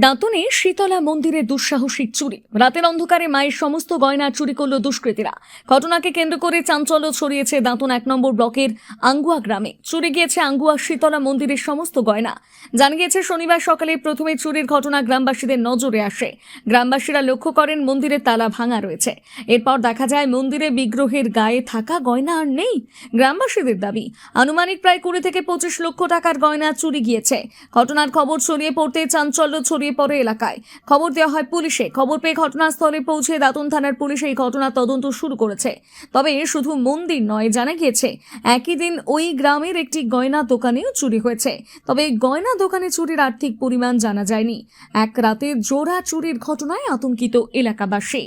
দাঁতনে শীতলা মন্দিরের দুঃসাহসিক চুরি। রাতের অন্ধকারে মায়ের সমস্ত গয়না চুরি করল দুষ্কৃতীরা। ঘটনাকে কেন্দ্র করে চাঞ্চল্য ছড়িয়েছে দাঁতন 1 নম্বর ব্লকের আঙ্গুয়া গ্রামে। চুরি গিয়েছে আঙ্গুয়া শীতলা মন্দিরের সমস্ত গয়না। জানা গিয়েছে শনিবার সকালে প্রথমে চুরির ঘটনা গ্রামবাসীদের নজরে আসে। গ্রামবাসীরা লক্ষ্য করেন মন্দিরের তালা ভাঙা রয়েছে। এরপর দেখা যায় মন্দিরে বিগ্রহের গায়ে থাকা গয়না আর নেই। গ্রামবাসীদের দাবি আনুমানিক প্রায় 20 থেকে 25 লক্ষ টাকার গয়না চুরি গিয়েছে। ঘটনার খবর ছড়িয়ে পড়তে চাঞ্চল্য ছড়িয়ে পড়ে এলাকায়। খবর দেওয়া হয় পুলিশে। খবর পেয়ে ঘটনাস্থলে পৌঁছে দাঁতন থানার পুলিশ এই ঘটনা তদন্ত শুরু করেছে। তবে শুধু মন্দির নয়, জানা গিয়েছে একই দিন ওই গ্রামের একটি গয়না দোকানেও চুরি হয়েছে। তবে গয়না দোকানে চুরির আর্থিক পরিমাণ জানা যায়নি। এক রাতে জোড়া চুরির ঘটনায় আতঙ্কিত এলাকাবাসী।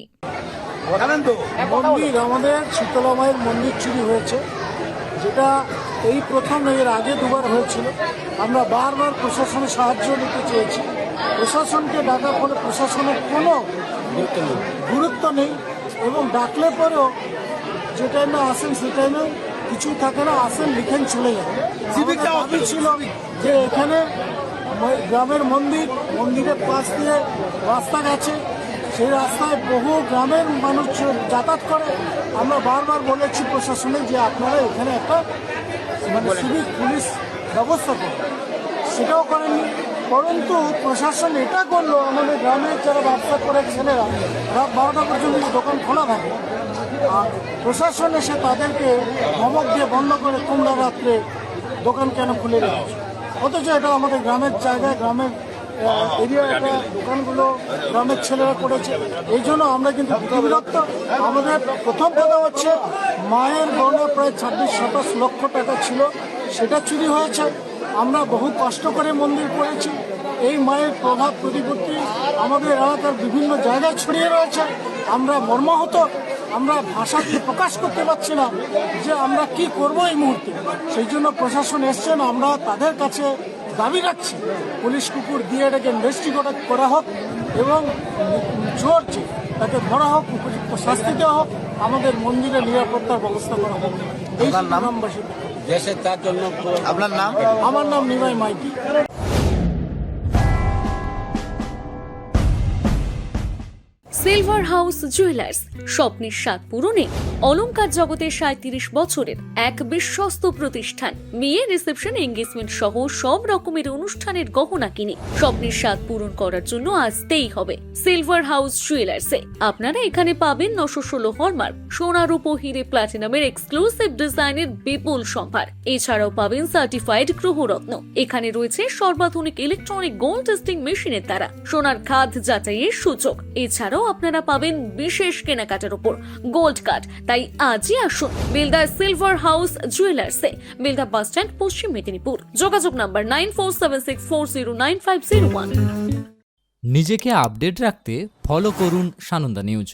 মন্দির, আমাদের শীতলা মায়ের মন্দির চুরি হয়েছে, যেটা এই প্রথম, এর আগে দুবার হয়েছিল। আমরা বারবার প্রশাসনের সাহায্য নিতে চেয়েছি। প্রশাসনকে ডাকার ফলে প্রশাসনের কোনো গুরুত্ব নেই, এবং ডাকলে পরেও যে টাইমে আসেন সে টাইমে কিছুই থাকে না, আসেন লিখেন চলে যান। দাবি ছিল যে এখানে গ্রামের মন্দিরের পাশ দিয়ে রাস্তা গেছে, সেই রাস্তায় বহু গ্রামের মানুষ যাতায়াত করে। আমরা বারবার বলেছি প্রশাসনে যে আপনারা এখানে একটা সিভিক পুলিশ ব্যবস্থা করুন, সেটাও করেননি। পরন্তু প্রশাসন এটা করলো, আমাদের গ্রামের যারা ব্যবসা করে ছেলেরা রাত 12টা পর্যন্ত দোকান খোলা থাকে, আর প্রশাসন এসে তাদেরকে ধমক দিয়ে বন্ধ করে তোমরা রাত্রে দোকান কেন খুলে রেখেছো। অথচ এটা আমাদের গ্রামের জায়গায়, গ্রামের এরিয়া, এটা দোকানগুলো গ্রামের ছেলেরা করেছে। এই জন্য আমরা কিন্তু বিরক্ত। আমাদের প্রথম কথা হচ্ছে মায়ের গয়না প্রায় 26-27 লক্ষ টাকা ছিল, সেটা চুরি হয়েছে। আমরা বহু কষ্ট করে মন্দির করেছি। এই মায়ের প্রভাব প্রতিপত্তি আমাদের এলাকার বিভিন্ন জায়গায় ছড়িয়ে রয়েছে। আমরা মর্মাহত, আমরা ভাষা দিয়ে প্রকাশ করতে পারছি না যে আমরা কি করব এই মুহূর্তে। সেই জন্য প্রশাসন এসছেন, আমরা তাদের কাছে দাবি রাখছি পুলিশ কুকুর দিয়ে এটাকে ইনভেস্টিগেট করা হোক, এবং চোর যে তাকে ধরা হোক, উপযুক্ত শাস্তি দেওয়া হোক, আমাদের মন্দিরের নিরাপত্তার ব্যবস্থা করা হোক। এই গ্রামবাসী দেশের তার জন্য। আপনার নাম? আমার নাম Nimai Maiti. Silver House Jewellers স্বপ্নের স্বাদ পূরণে অলংকার জগতের 37 বছরের এক বিশ্বস্ত প্রতিষ্ঠান। বিয়ে, রিসেপশন, এঙ্গেজমেন্ট সহ সব রকমের অনুষ্ঠানের গহনা কিনে স্বপ্নের স্বাদ পূরণ করার জন্য আসতেই হবে সিলভার হাউস জুয়েলার্সে। আপনারা এখানে পাবেন 916 হলমার্ক, সোনা, রূপো, হিরে, প্লাটিনামের এক্সক্লুসিভ ডিজাইনের বিপুল সম্ভার। এছাড়াও পাবেন সার্টিফাইড গ্রহরত্ন। এখানে রয়েছে সর্বাধুনিক ইলেকট্রনিক গোল্ড টেস্টিং মেশিনের দ্বারা সোনার খাদ যাচাইয়ের সুযোগ। এছাড়াও আপনারা পাবেন বিশেষ কেনাকাটার উপর গোল্ড কার্ড। তাই আজই আসুন বেলদা সিলভার হাউস জুয়েলার্সে, বেলদা বাস স্ট্যান্ড, পশ্চিম মেদিনীপুর। যোগাযোগ নাম্বার 9476409501। নিজেকে আপডেট রাখতে ফলো করুন সানন্দা নিউজ।